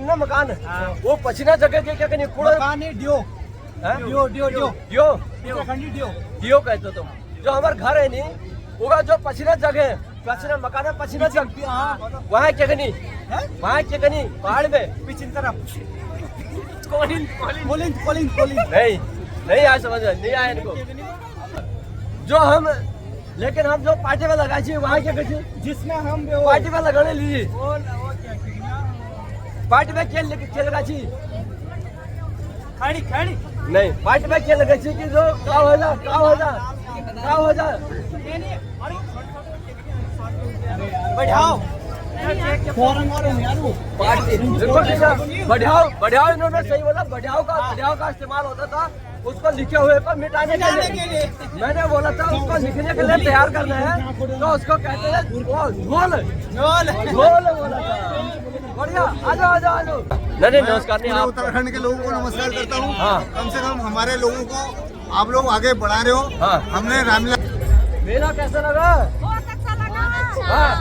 ना मकान, वो पछिना जगह के क्या कहनी पूरा डियो कहते तुम। जो हमारे घर है नहीं होगा, जो पछिना जगह है, पछिना मकान है, पछिना जगह वहाँ क्या कहनी, वहाँ क्या कहनी पहाड़ में पिछली तरफ नहीं आया समझ में, नहीं आया इनको। जो हम लेकिन हम जो पार्टी में लगाई थी वहाँ क्या कहती, जिसमें हम पार्टी में लगाने लीजिए, पार्टी में क्या लगाई थी, खाड़ी नहीं, पार्टी में क्या लगाई थी कि जो काम हो जा बढ़ाओ बढ़ाओ, इन्होंने सही बोला, बढ़ाओ का इस्तेमाल होता था उसको लिखे हुए पर मिटाने के लिए। मैंने बोला था उसको लिखने के लिए तैयार करना है, तो उसको कहते हैं झोल बोला था। बढ़िया, आ जाओ। नहीं नमस्कार नहीं, उत्तराखंड के लोगों को नमस्कार करता हूँ। हाँ, कम से कम हमारे लोगों को आप लोग आगे बढ़ा रहे हो। हाँ, हमने रामलीला मेला कैसा लगा? बहुत अच्छा लगा। हाँ,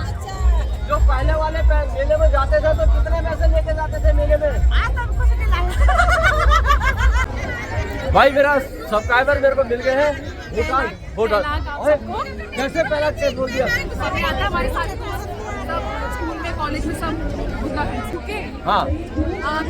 जो पहले वाले मेले में जाते थे तो कितने पैसे लेके जाते थे मेले में? भाई मेरा सब्सक्राइबर मेरे को मिल गए हैं भूटान। कैसे पहला चेक बोल दिया? स्कूल में कॉलेज में सब हाँ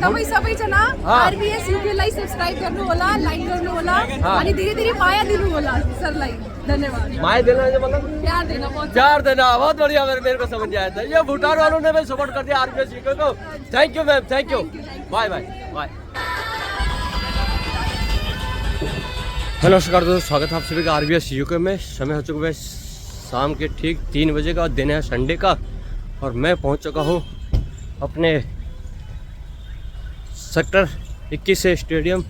तपाईँ सबैजना आरबीएस युकेलाई सब्सक्राइब गर्नु होला, लाइक गर्नु होला अनि धीरे धीरे माया दिनु होला सरलाई। धन्यवाद। माया देना है मतलब प्यार देना बहुत बढ़िया, मेरे को समझ आया था। ये भूटान वालों ने भी सपोर्ट कर दिया आरबीएस यूके को। Thank you ma'am, thank you, bye. Hello नमस्कार दोस्तों, स्वागत है आप सभी का आरबीएस यूके में। समय हो चुका है शाम के ठीक 3 बजे का, दिन है संडे का, और मैं पहुंच चुका हूं अपने सेक्टर 21 स्टेडियम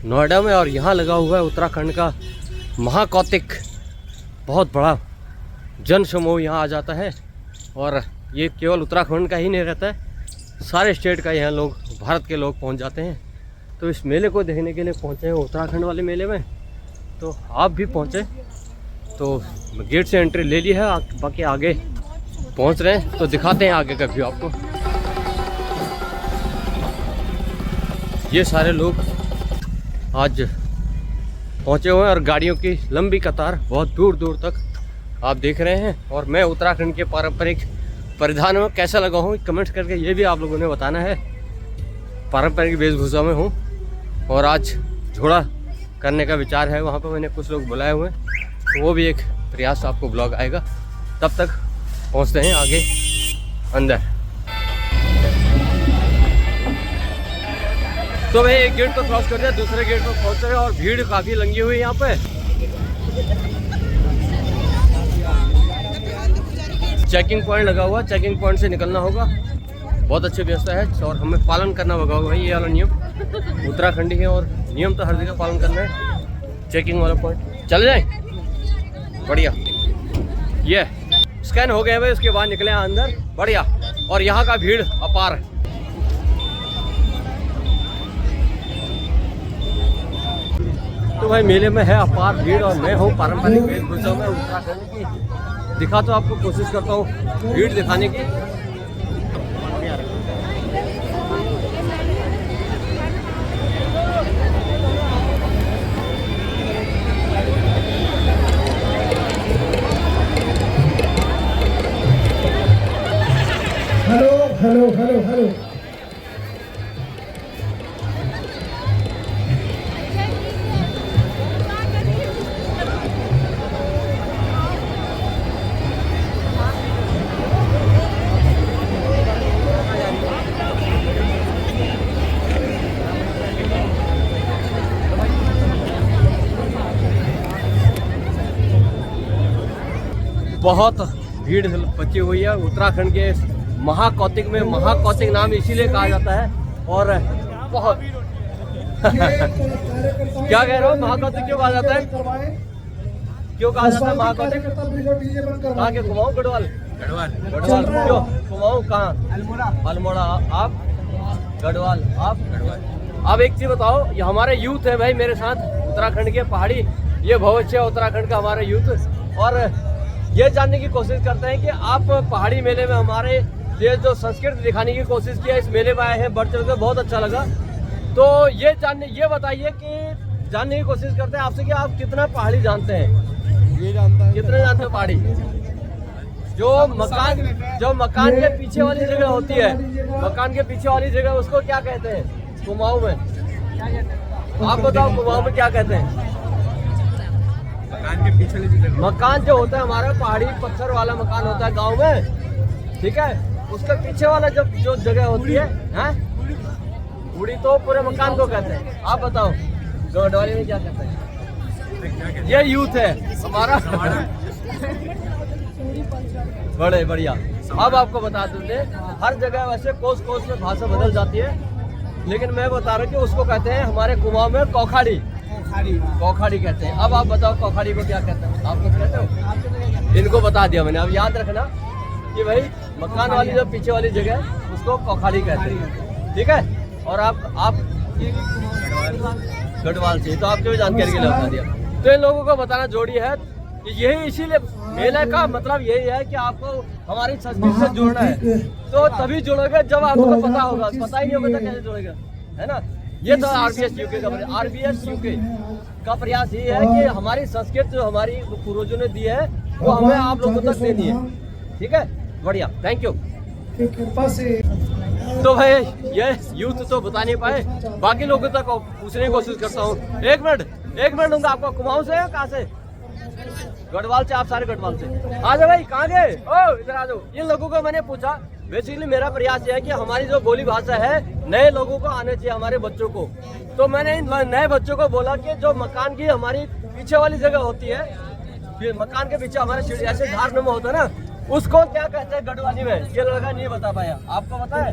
नोएडा में। और यहां लगा हुआ है उत्तराखंड का महाकौतिक, बहुत बड़ा जन समूह यहाँ आ जाता है। और ये केवल उत्तराखंड का ही नहीं रहता है, सारे स्टेट का यहाँ लोग, भारत के लोग पहुँच जाते हैं। तो इस मेले को देखने के लिए पहुँचे हैं उत्तराखंड वाले मेले में, तो आप भी पहुँचे। तो गेट से एंट्री ले ली है, बाकी आगे पहुँच रहे हैं तो दिखाते हैं आगे का व्यू आपको। ये सारे लोग आज पहुँचे हुए हैं और गाड़ियों की लंबी कतार बहुत दूर दूर तक आप देख रहे हैं। और मैं उत्तराखंड के पारंपरिक परिधान में कैसा लगा हूँ कमेंट करके ये भी आप लोगों ने बताना है। पारंपरिक वेशभूषा में हूँ और आज झोड़ा करने का विचार है, वहाँ पर मैंने कुछ लोग बुलाए हुए हैं, तो वो भी एक प्रयास आपको ब्लॉग आएगा। तब तक पहुँचते हैं आगे अंदर। तो भाई एक गेट तो क्रॉस कर दिया, दूसरे गेट पर पहुँच रहे हैं और भीड़ काफ़ी लगी हुई है यहाँ पे। चेकिंग पॉइंट लगा हुआ, चेकिंग पॉइंट से निकलना होगा। बहुत अच्छी व्यवस्था है और हमें पालन करना होगा भाई, ये वाला नियम उत्तराखंडी है और नियम तो हर जगह पालन करना है। चेकिंग वाला पॉइंट चले जाए, बढ़िया। ये स्कैन हो गए भाई, उसके बाद निकले अंदर, बढ़िया। और यहाँ का भीड़ अपार है। तो भाई मेले में है अपार भीड़ और मैं हूँ पारंपरिक वेशभूषा में उत्तराखंड की। दिखा तो आपको कोशिश करता हूँ भीड़ दिखाने की। हेलो बहुत भीड़ बची हुई है उत्तराखंड के महाकौतिक में। महाकौतिक नाम इसीलिए कहा जाता है। और बहुत क्या कह रहे हो, महाकौतिक क्यों कहा जाता है? क्यों कहा जाता है महाकौतिक? कहाँ के कुमाऊं? गढ़वाल क्यों कुमाऊं? कहाँ? अल्मोड़ा। आप गढ़वाल? आप अब एक चीज बताओ, ये हमारे यूथ है भाई मेरे साथ, उत्तराखंड के पहाड़ी, ये भविष्य है उत्तराखंड का हमारा यूथ। और ये जानने की कोशिश करते हैं कि आप पहाड़ी मेले में हमारे ये जो संस्कृति दिखाने की कोशिश की है, इस मेले में आए हैं, बढ़ चढ़ कर बहुत अच्छा लगा। तो ये बताइए कि जानने की कोशिश करते हैं आपसे कि आप कितना पहाड़ी जानते हैं? ये जानता है कितना जानते हैं पहाड़ी? जो मकान के पीछे वाली जगह होती है, मकान के पीछे वाली जगह उसको क्या कहते हैं कुमाऊं में? आप बताओ कुमाऊं में क्या कहते हैं? मकान के पीछे वाली जगह, मकान जो होता है हमारा पहाड़ी पत्थर वाला मकान होता है गांव में, ठीक है, उसके पीछे वाला जो जगह होती है, उड़ी, तो पूरे मकान को कहते हैं। आप बताओ गढ़वाली में क्या कहते हैं? ये यूथ है हमारा। बड़े बढ़िया। अब आपको बता देते, हर जगह वैसे कोस में भाषा बदल जाती है, लेकिन मैं बता रहा हूँ कि उसको कहते हैं हमारे कुमाऊं में कौखाड़ी कहते हैं। अब आप बताओ कौखाड़ी को क्या कहते हैं? आप कुछ कहते हो? इनको बता दिया मैंने। अब याद रखना कि भाई मकान वाली जो पीछे वाली जगह है उसको कौखाड़ी कहते हैं, ठीक है। और आप गढ़वाल से, तो आपको भी जानकारी के लिए बता दिया। तो इन लोगों को बताना जरूरी है कि यही, इसीलिए मेले का मतलब यही है कि आपको हमारी संस्कृति से जोड़ना है। तो तभी जुड़ोगे जब आपको पता होगा, पता ही नहीं होगा तो कैसे जुड़ेगा, है ना। ये तो RBS UK का प्रयास ये है कि हमारी संस्कृति जो हमारी पूर्वजों ने दी है वो हमें आप लोगों तक देनी है, ठीक है। बढ़िया, थैंक यू। तो भाई ये यूथ तो बता नहीं पाए, बाकी लोगों तक पूछने की कोशिश करता हूँ। एक मिनट दूंगा आपको। कुमाऊं से, कहाँ से? गढ़वाल से। आप सारे गढ़वाल से। आ जाओ भाई, कहाँ गए? ओ इधर आ जाओ। इन लोगों को मैंने पूछा, बेसिकली मेरा प्रयास ये है कि हमारी जो बोली भाषा है नए लोगों को आने चाहिए, हमारे बच्चों को। तो मैंने इन नए बच्चों को बोला कि जो मकान की हमारी पीछे वाली जगह होती है, फिर मकान के पीछे हमारे सीढ़ी ऐसे धारनुमा होता है ना, उसको क्या कहते हैं गढ़वाली में? ये लड़का नहीं बता पाया। आपको पता है?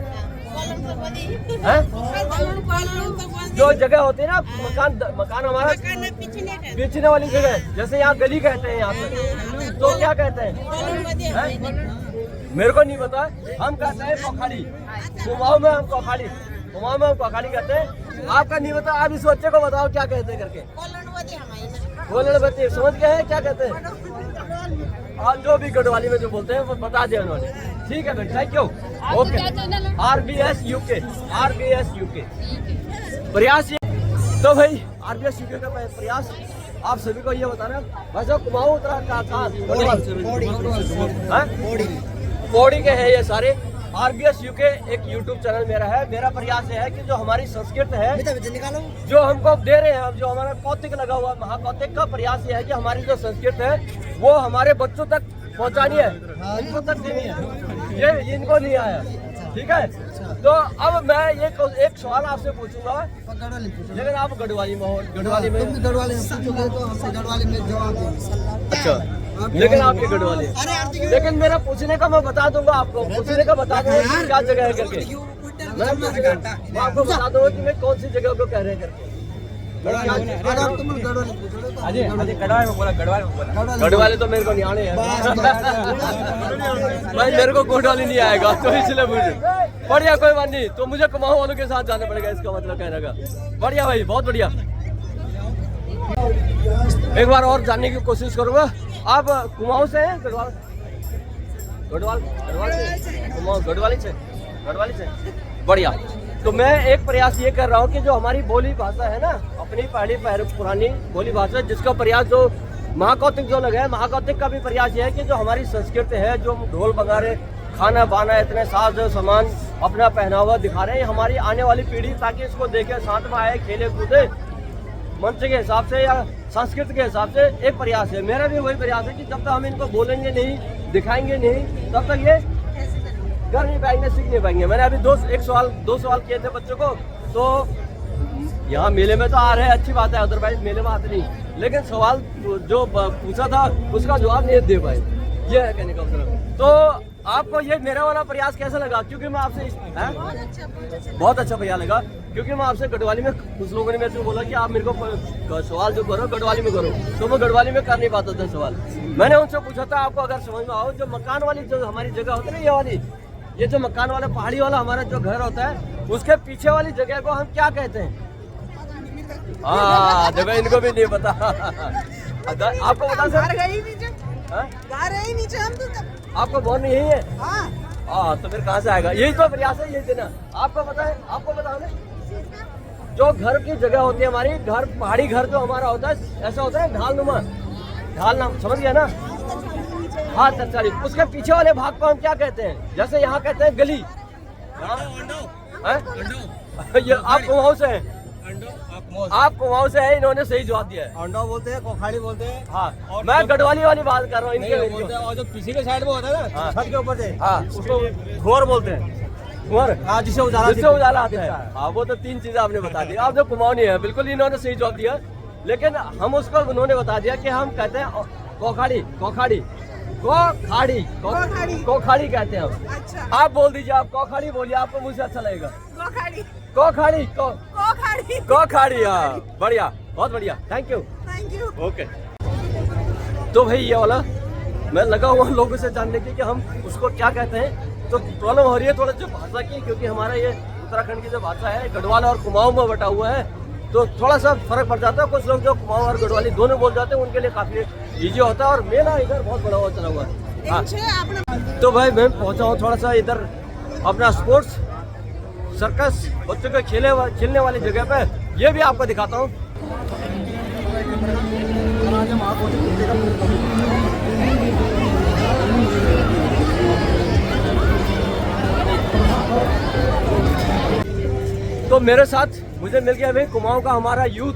जो जगह होती है ना मकान हमारा पीछे वाली जगह, जैसे यहाँ गली कहते हैं यहाँ पे, तो क्या कहते हैं? मेरे को नहीं पता। हम कहते हैं कौखाड़ी। कुमाऊं में हम कौखाड़ी कहते हैं। आपका नहीं पता? आप इस बच्चे को बताओ क्या कहते हैं करके। कोलड़बत्ती समझ गए हैं क्या कहते हैं? हाँ, जो भी गढ़वाली में जो बोलते हैं वो बता दिया उन्होंने, ठीक है भाई, thank you. Okay, RBS UK प्रयास। तो भाई RBS UK का प्रयास आप सभी को ये बताना। वैसे कुमाऊं उत्तराखंड का पौड़ी के है ये सारे। RBS UK एक यूट्यूब चैनल मेरा है। मेरा प्रयास है कि जो हमारी संस्कृति है जो हमको दे रहे हैं, जो हमारा कौतिक लगा हुआ महाकौतिक का प्रयास ये है कि हमारी जो संस्कृति है वो हमारे बच्चों तक पहुंचानी है, इनको तक देनी है। ये इनको नहीं आया, ठीक है। तो अब मैं ये एक सवाल आपसे पूछूंगा, लेकिन आप गढ़वाली में हो। गढ़वाली में अच्छा, लेकिन आप ये गढ़वाली, लेकिन मेरा पूछने का मैं बता दूंगा आपको, पूछने का बता दूंगा कि क्या जगह है करके। मैं आपको बता दूंगा कि मैं कौन सी जगह को कह रहे हैं करके। गढ़वाली तो मेरे को नहीं आने है भाई, मेरे को गढ़वाली नहीं आएगा, तो इसलिए मुझे बढ़िया, कोई बात नहीं। तो मुझे कुमाऊं वालों के साथ जाना पड़ेगा, इसका मतलब कहने का। बढ़िया भाई, बहुत बढ़िया। एक बार और जानने की कोशिश करूंगा। आप कुमाऊं से हैं? गढ़वाली से बढ़िया। तो मैं एक प्रयास ये कर रहा हूँ कि जो हमारी बोली भाषा है ना, अपनी पहाड़ी पुरानी बोली भाषा, जिसका प्रयास जो महाकौतिक जो लगा है, महाकौतिक का भी प्रयास ये है कि जो हमारी संस्कृति है, जो ढोल बगारे, खाना बाना, इतने साज सामान, अपना पहनावा दिखा रहे हैं हमारी आने वाली पीढ़ी, ताकि इसको देखे, साथ में आए, खेले कूदे, मंच के हिसाब से या संस्कृति के हिसाब से एक प्रयास है। मेरा भी वही प्रयास है कि जब तक हम इनको बोलेंगे नहीं, दिखाएंगे नहीं, तब तक ये कर नहीं पाएंगे, सीख नहीं पाएंगे। मैंने अभी दो सवाल किए थे बच्चों को, तो यहाँ मेले में तो आ रहे हैं, अच्छी बात है, अदरवाइज मेले में आते नहीं, लेकिन सवाल जो पूछा था उसका जवाब नहीं दे पाए, ये है कहने का मतलब। तो आपको ये मेरा वाला प्रयास कैसा लगा? क्योंकि मैं आपसे बहुत अच्छा प्रयास लगा, क्योंकि मैं आपसे गढ़वाली में, कुछ लोगों ने मेरे से बोला कि आप मेरे को सवाल जो करो गढ़वाली में करो, तो मैं गढ़वाली में कर नहीं पाता था सवाल। मैंने उनसे पूछा था, आपको अगर समझ में आओ, जो मकान वाली जो हमारी जगह होती है ना, ये वाली, ये जो मकान वाला पहाड़ी वाला हमारा जो घर होता है, उसके पीछे वाली जगह को हम क्या कहते हैं? हाँ, जगह इनको भी नहीं पता। आपको बता सर, आपको बोल यही है? हाँ तो फिर कहाँ से आएगा? यही तो प्रयास है, यही देना। आपको पता है, आपको बताओ ना, जो घर की जगह होती है हमारी, घर पहाड़ी घर जो हमारा होता है ऐसा होता है ढालनुमा, ढाल नाम समझ गया ना? हाँ तरकारी, उसके पीछे वाले भाग को हम क्या कहते हैं? जैसे यहाँ कहते हैं गली। ये आप कुमाऊं से हैं? आप कुमाऊं से हैं, इन्होंने सही जवाब दिया है। अंडा बोलते हैं, कोखाड़ी बोलते हैं। हाँ मैं गढ़वाली वाली बात कर रहा हूँ इनके। और जो पीछे के साइड में होता है ना, छत के ऊपर से, हाँ उसको घोर बोलते हैं। घोर, हाँ, जिससे उजाला आता है। हाँ वो तो 3 चीजें आपने बता दी। आप जो कुमाऊं नहीं है, बिल्कुल इन्होंने सही जवाब दिया, लेकिन हम उसको उन्होंने बता दिया कि हम कहते हैं कोखाड़ी, कोखाड़ी, कोखाड़ी, कोखाड़ी कहते हैं हम। अच्छा। आप बोल दीजिए, आप कोखाड़ी बोलिए, आपको मुझसे अच्छा लगेगा। कोखाड़ी, कोखाड़ी, कोखाड़ी, कोखाड़ी। हाँ बढ़िया, बहुत बढ़िया, thank you. Thank you. Okay. तो भाई ये वाला मैं लगा हुआ लोगों से जानने की कि हम उसको क्या कहते हैं। तो प्रॉब्लम हो रही है थोड़ा जो भाषा की, क्योंकि हमारा ये उत्तराखंड की जो भाषा है गढ़वाल और कुमाऊं में बटा हुआ है, तो थोड़ा सा फर्क पड़ जाता है। कुछ लोग जो कुमाऊं और गढ़वाली दोनों बोल जाते हैं, उनके लिए काफी इजी होता है। और मेला इधर बहुत बड़ा हुआ चला हुआ है। हाँ। तो भाई मैं पहुंचा हूँ थोड़ा सा इधर अपना स्पोर्ट्स सर्कस बच्चों के खेलने वाली जगह पे, ये भी आपको दिखाता हूँ। तो मेरे साथ मुझे मिल गया भाई कुमाऊं का हमारा यूथ,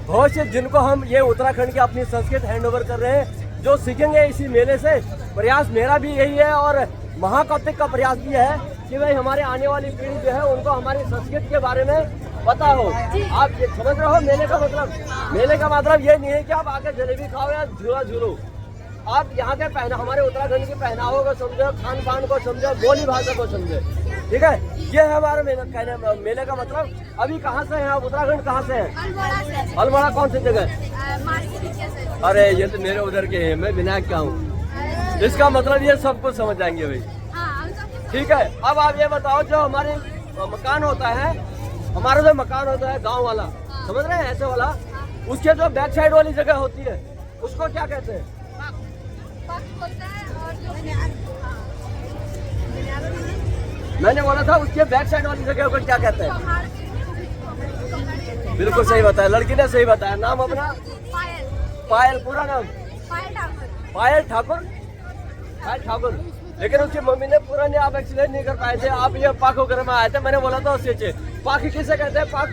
बहुत से जिनको हम ये उत्तराखंड की अपनी संस्कृति हैंड ओवर कर रहे हैं, जो सीखेंगे इसी मेले से। प्रयास मेरा भी यही है और महाकौतिक का प्रयास भी है कि भाई हमारे आने वाली पीढ़ी जो है उनको हमारी संस्कृति के बारे में पता हो। आप ये समझ रहे हो मेले का मतलब? मेले का मतलब ये नहीं है कि आप आके जलेबी खाओ या झूला झूलो। आप यहाँ के हमारे उत्तराखंड के पहनावों को समझो, खान पान को समझो, बोली भाषा को समझो, ठीक है? ये है हमारा मेले का मतलब। अभी कहाँ से हैं आप? उत्तराखंड कहाँ से हैं? अलमोड़ा कौन सी जगह? अरे ये तो मेरे उधर के हैं, मैं विनायक का हूँ। इसका मतलब ये सब कुछ समझ जाएंगे भाई, ठीक है? अब आप ये बताओ, जो हमारे मकान होता है, हमारा जो मकान होता है गाँव वाला, समझ रहे हैं ऐसे वाला, उसके जो बैक साइड वाली जगह होती है उसको क्या कहते हैं? मैंने बोला था उसके बैक साइड वाली जगह को क्या कहते हैं? बिल्कुल सही बताया, लड़की ने सही बताया। नाम अपना? पायल। पूरा नाम? पायल ठाकुर। पायल ठाकुर। लेकिन उसकी मम्मी ने पूरा नहीं, आप एक्सप्लेन नहीं कर पाए थे। आप ये पाक होकर में आए थे, मैंने बोला था उससे पाक किसे कहते हैं? पाक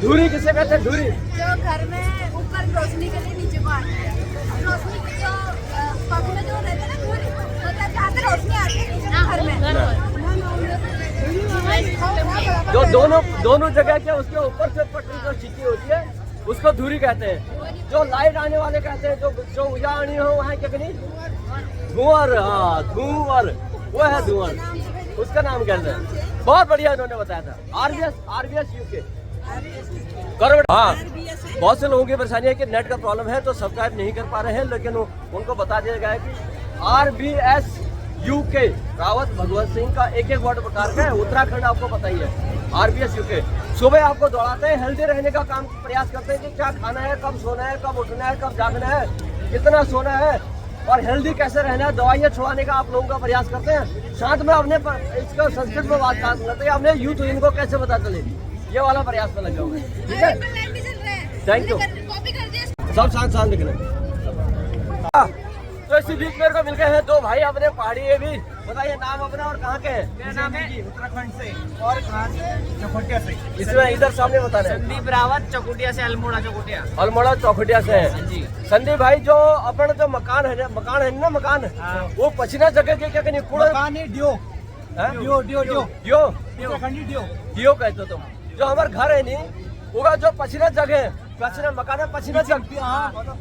धूरी किसे कहते हैं? धूरी जो घर में ऊपर रोशनी के लिए नीचे को आती है, रोशनी जो पग में जो रहते हैं ना, वो जहाँ से रोशनी आती है नीचे घर में, जो दोनों जगह के उसके ऊपर से पटरी जो खींची होती है उसको धूरी कहते हैं। जो लाइट आने वाले कहते हैं, जो उजाणी हो वहाँ क्या कहीं धुआं। हाँ धुआं, वो है धुआं, उसका नाम कहते हैं। बहुत बढ़िया इन्होंने बताया था। RBS UK crore. हाँ बहुत से लोगों की परेशानी है कि नेट का प्रॉब्लम है तो सब्सक्राइब नहीं कर पा रहे हैं, लेकिन उनको बता दिया गया है कि आरबीएस यूके रावत भगवत सिंह का एक वर्ड प्रकार का है। उत्तराखंड आपको पता ही है। आरबीएस यूके सुबह आपको दौड़ाते हैं, हेल्दी रहने का काम प्रयास करते हैं कि क्या खाना है, कब सोना है, कब उठना है, कब जागना है, कितना सोना है और हेल्दी कैसे रहना है, दवाइयाँ छुड़ाने का आप लोगों का प्रयास करते हैं। साथ में अपने इसका संस्कृत में बात करते हैं, अपने यूथ इनको कैसे पता चले, ये वाला प्रयास में लगे हुए, ठीक है? Thank you. सब साथ लिख रहे। तो इसी बीच मेरे को मिल गए हैं 2 भाई अपने पहाड़ी। ये भी बताइए नाम अपना और कहाँ के हैं? मेरा नाम है उत्तराखंड से और कहाँ से? चौखुटिया से। इसमें इधर सामने बता रहे हैं। संदीप रावत चौखुटिया से, अल्मोड़ा चौखुटिया। अल्मोड़ा चौखुटिया से है जी। संदीप भाई, जो अपन जो मकान है ना मकान, वो पछिना जगह के क्या कहीं डियो कहते हो तुम? जो हमारे घर है नहीं होगा, जो पछिना जगह है, पछिना मकान है, पछिना जगह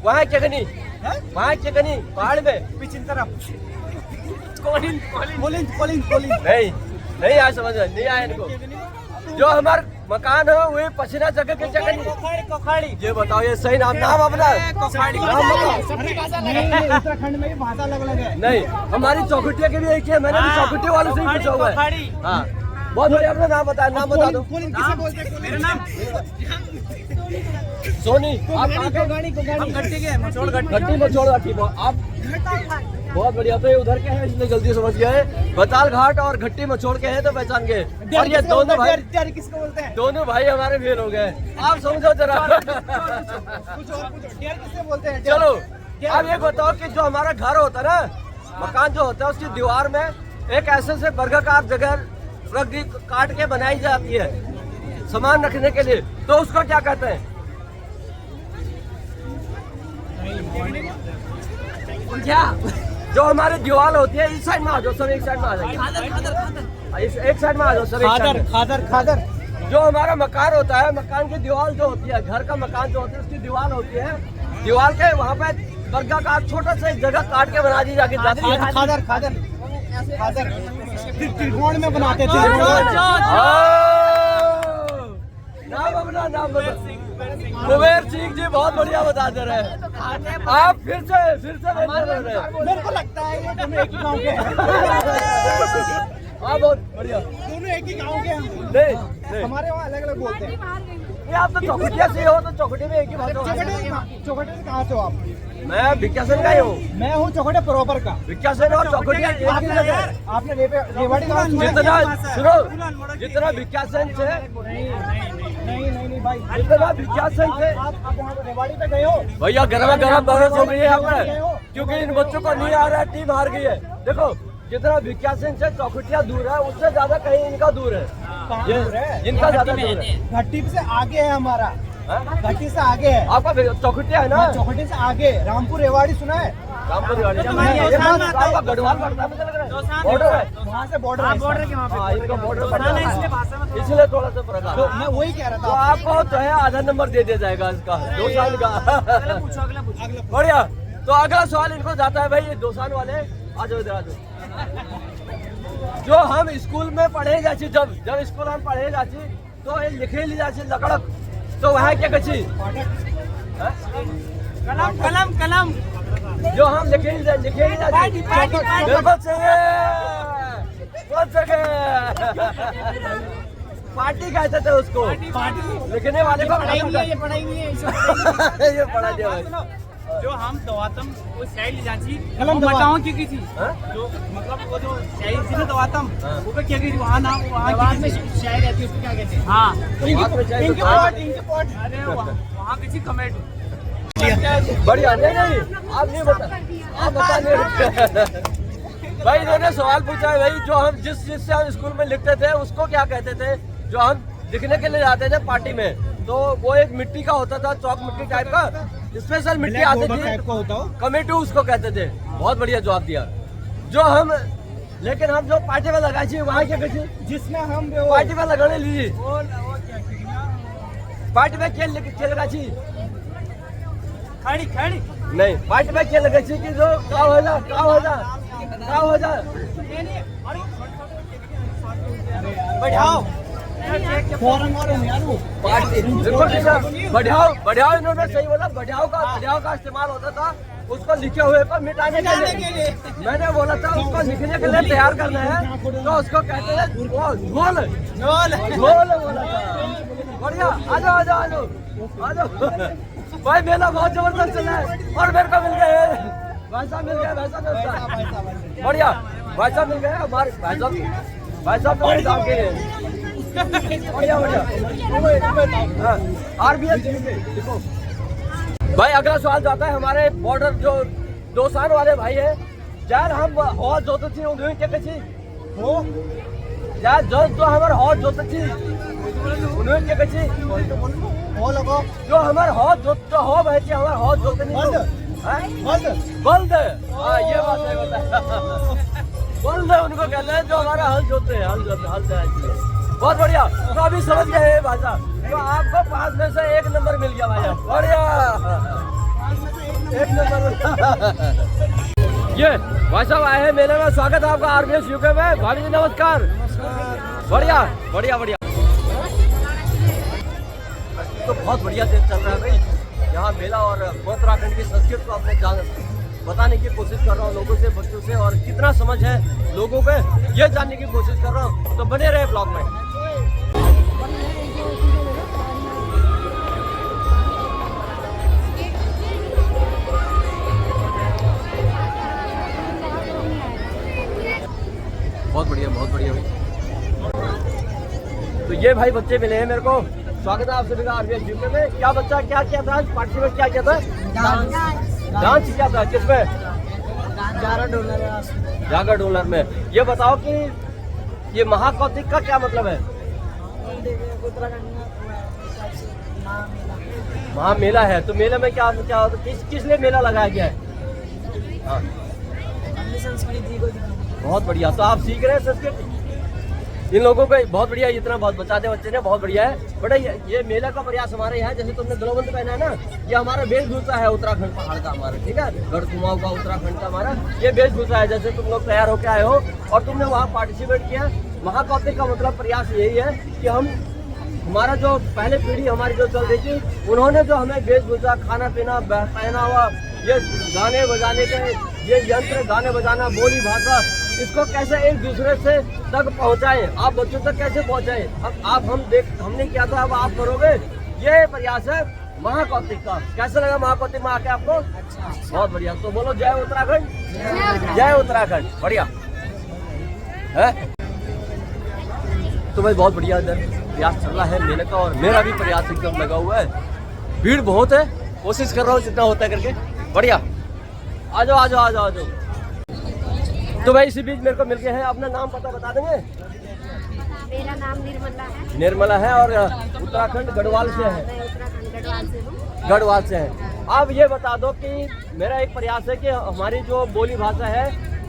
वहाँ क्या कहीं, वहाँ क्या कहीं पहाड़ में पिछली तरफ नहीं आया समझ में, नहीं आया इनको। जो हमारे मकान है वो पछिना जगह के जगह कोखाड़ी। ये बताओ, ये सही नाम अपना? उत्तराखंड में भाषा अलग है। नहीं, हमारी चौखुटिया के भी एक है, मैंने भी चौखुटिया वालों से ही पूछा हुआ है। हाँ बहुत बढ़िया, अपना नाम बताया, नाम बता दो। मेरा नाम सोनी। आप कहाँ के? गट्टी के मचोड़ गट्टी। गट्टी मचोड़ गट्टी। आप बहुत बढ़िया। तो ये उधर के हैं इसलिए जल्दी समझ गए। बताल घाट और घट्टी मचोड़ के हैं तो पहचान गए। और ये दोनों भाई किसको बोलते हैं? दोनों भाई हमारे फेल हो गए। आप समझो जरा। कुछ और पूछो, डेयर किससे बोलते हैं? चलो अब ये बताओ कि जो हमारा घर होता है ना, मकान जो होता है उसकी दीवार में एक ऐसे से वर्गाकार जगह रखी काट के बनाई जाती है सामान रखने के लिए, तो उसको क्या कहते हैं? क्या जो हमारे दीवार होती है, इस साइड में आ जाओ सब, एक साइड में आ जाइए, एक साइड में आ जाओ सब। खादर जो हमारा मकान होता है, मकान की दीवार जो होती है, घर का मकान जो होता है उसकी दीवार होती है, दीवार के वहाँ पे वर्गाकार छोटा सा एक जगह काट के बना दी जाती है। खादर त्रिकोण में बनाते थे। नाम अपना नाम बता। कुबेर सिंह जी बहुत बढ़िया बता दे रहे हैं। आप फिर से मेरे को लगता है ये दोनों एक ही गांव के हैं। हाँ बहुत बढ़िया। दोनों एक ही गांव के हैं। नहीं हमारे वहाँ अलग अलग बोलते हैं। ये आप तो चौखटिया से हो तो चौखटी में एक ही बात होगी। चौखटे से कहाँ से हो आप? मैं भिक्यासेन का ही हूँ। मैं हूँ चौखटे प्रॉपर का। भिक्यासेन और चौखटिया एक ही जगह है। आपने रेवाड़ी गाँव जितना सुनो, जितना भिक्यासेन से नहीं भाई, जितना भिक्यासेन से आप वहाँ रेवाड़ी पे गए हो? भैया गरम गरम बहस हो गई है यहाँ पर, क्योंकि इन बच्चों को नहीं आ रहा है, टीम हार गई है। देखो जितना भिक्यासेन से चौखटिया दूर है उससे ज्यादा कहीं इनका दूर है। ये इनका ज्यादा दूर है। घट्टी से आगे है हमारा, घट्टी से आगे है आपका चौखटिया है ना? चौखटे से आगे रामपुर रेवाड़ी सुना है? रामपुर रेवाड़ी आपका गढ़वाल पड़ता है, मुझे लग रहा है बॉर्डर है वहाँ से बॉर्डर है। हाँ, इनका बॉर्डर पड़ता है, इसलिए थोड़ा सा फर्क तो है। मैं वही कह रहा तो था। आपको जो है आधा नंबर दे दिया जाएगा इसका 2 साल का। बढ़िया। तो अगला सवाल इनको जाता है भाई, ये 2 साल वाले आ जाओ इधर आ जाओ। जो हम स्कूल में पढ़े जाची, जब स्कूल हम पढ़े जाची तो ये लिखे ली जाची लकड़क, तो वहाँ क्या कची? कलम जो हम लिखे ली जाची बिल्कुल सही है, बहुत सही। पार्टी कहते थे उसको, लिखने वाले को पढ़ाई नहीं है, ये पढ़ाई नहीं है। ये पढ़ा दिया भाई। जो हम दवातम वो शायरी जांची कलम बताओ की थी, हाँ? जो मतलब वो जो शायरी थी ना दवातम, हाँ। वो पे क्या की थी वहाँ नाम, वहाँ की शायरी रहती है, उसको क्या कहते हैं? हाँ, इनके पॉट अरे वहाँ किसी कमेट बढ़िया। नहीं आप नहीं बता, आप बता नहीं। भाई इन्होंने सवाल पूछा है भाई, जो हम जिस चीज से हम स्कूल में लिखते थे उसको क्या कहते थे? जो हम लिखने के लिए जाते थे पार्टी में, तो वो एक मिट्टी का होता था, चौक मिट्टी टाइप का, स्पेशल मिट्टी आती थी, कमेटू उसको कहते थे। बहुत बढ़िया जवाब दिया। जो हम लेकिन हम जो पार्टी में लगाई थी वहाँ क्या कहती? जिसमें हम पार्टी में लगाने लीजिए, पार्टी में खेल लगाई थी खड़ी नहीं, पार्टी में खेल लगाई थी कि जो का हो जा बढ़ाओ फौरन और यार वो पार्टी बिल्कुल ठीक है। बढ़ियाओ इन्होंने सही बोला। बढ़ियाओ का इस्तेमाल होता था उसको लिखे हुए को मिटाने के लिए। मैंने बोला था उसको लिखने के लिए तैयार करना है तो उसको कहते हैं झोल बोला था। बढ़िया, आ जाओ भाई, मेला बहुत जबरदस्त चला है और मेरे को मिल गया भाई साहब, बढ़िया भाई साहब मिल गए हमारे भाई साहब मेरे गाँव के हैं। बढ़िया RBS देखो भाई। अगला सवाल जाता है हमारे बॉर्डर जो 2 साल वाले भाई है, यार हम हौज जोते थी उन्हें क्या कही हो यार, जो हमारे हौज जोते थी उन्हें क्या कही हो लगो जो हमारे हौज जो हो भाई थी, हमारे हौज जोते नहीं बल्द। हाँ ये बात है, बल्द उनको कहते हैं जो हमारा हल जोते हैं, हल बहुत बढ़िया। तो अभी समझ गए भाषा, तो आपको 5 में से 1 नंबर मिल गया भाई। बढ़िया, 1 नंबर। ये भाई साहब आए हैं मेले में, स्वागत है आपका RBS यूके में। भाभी जी नमस्कार। बढ़िया। तो बहुत बढ़िया दिन चल रहा है भाई यहाँ मेला, और उत्तराखंड की संस्कृति को अपने बताने की कोशिश कर रहा हूँ लोगों से, बच्चों से, और कितना समझ है लोगों को ये जानने की कोशिश कर रहा हूँ। तो बने रहे ब्लॉग में। बढ़िया बहुत बढ़िया भाई। तो ये भाई बच्चे मिले हैं मेरे को। स्वागत है आप सभी का आरबीएस यूके में। क्या बच्चा क्या किया था पार्टिसिपेट, क्या किया था? डांस किया था। किसमें? जागर डोलर में। ये बताओ कि ये महाकौतिक का क्या मतलब है? महामेला है। तो मेले में क्या क्या होता है? किस लिए मेला लगाया गया है? हाँ संस्कृति को बहुत बढ़िया। तो आप सीख रहे हैं संस्कृत इन लोगों को? बहुत बढ़िया। इतना बहुत बचाते बच्चे ने, बहुत बढ़िया है बेटा। ये मेला का प्रयास हमारे यहाँ, जैसे तुमने गलोबंद पहना है ना, ये हमारा वेशभूषा है उत्तराखंड पहाड़ का हमारा, ठीक है, गढ़ कुमाऊं का उत्तराखंड का हमारा ये वेशभूषा है। जैसे तुम लोग तैयार होकर आए हो और तुमने वहाँ पार्टिसिपेट किया। महाकौतिक का मतलब प्रयास यही है कि हम हमारा जो पहले पीढ़ी हमारी जो चल रही थी, उन्होंने जो हमें वेशभूषा, खाना पीना, पहना हुआ, ये गाने बजाने के ये यंत्र, गाने बजाना, बोली भाषा, इसको कैसे एक दूसरे से तक पहुंचाएं, आप बच्चों तक कैसे पहुंचाएं। अब आप हमने किया था, अब आप करोगे। ये प्रयास है महाकौतिक का। कैसा लगा महाकौतिक में आके आपको? बहुत बढ़िया। तो बोलो जय उत्तराखंड, जय उत्तराखंड। बढ़िया है तो भाई, बहुत बढ़िया इधर प्रयास चल रहा है मेले का, और मेरा भी प्रयास एकदम लगा हुआ है। भीड़ बहुत है, कोशिश कर रहा हूँ जितना होता है करके। बढ़िया, आ जाओ आ जाओ आ जाओ आ जाओ। तो भाई इसी बीच मेरे को मिल गए हैं। अपना नाम पता बता देंगे? मेरा नाम निर्मला है। निर्मला है और उत्तराखंड गढ़वाल से है। मैं उत्तराखंड गढ़वाल से हूँ। गढ़वाल से है। आप ये बता दो कि मेरा एक प्रयास है कि हमारी जो बोली भाषा है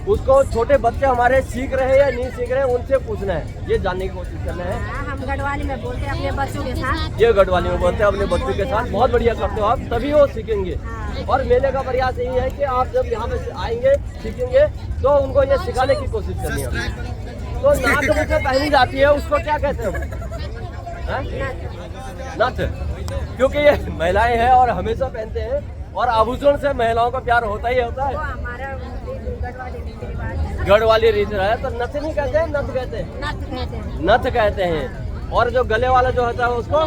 उसको छोटे बच्चे हमारे सीख रहे हैं या नहीं सीख रहे हैं, उनसे पूछना है, ये जानने की कोशिश करना है। हम गढ़वाली में बोलते हैं अपने बच्चों के साथ। ये गढ़वाली में बोलते हैं अपने बच्चों के साथ। बहुत बढ़िया करते हो आप, तभी वो सीखेंगे। और मेले का प्रयास यही है कि आप जब यहाँ पे आएंगे, सीखेंगे, तो उनको ये सिखाने की कोशिश करनी है। तो नाक में से पहनी जाती है, उसको क्या कहते हैं? नथ। क्योंकि ये महिलाएं हैं और हमेशा पहनते हैं, और आभूषण से महिलाओं का प्यार होता ही होता है। गढ़वाली रीत है। तो नथ नहीं कहते हैं, नथ कहते हैं, नथ कहते हैं। और जो गले वाला जो होता है उसको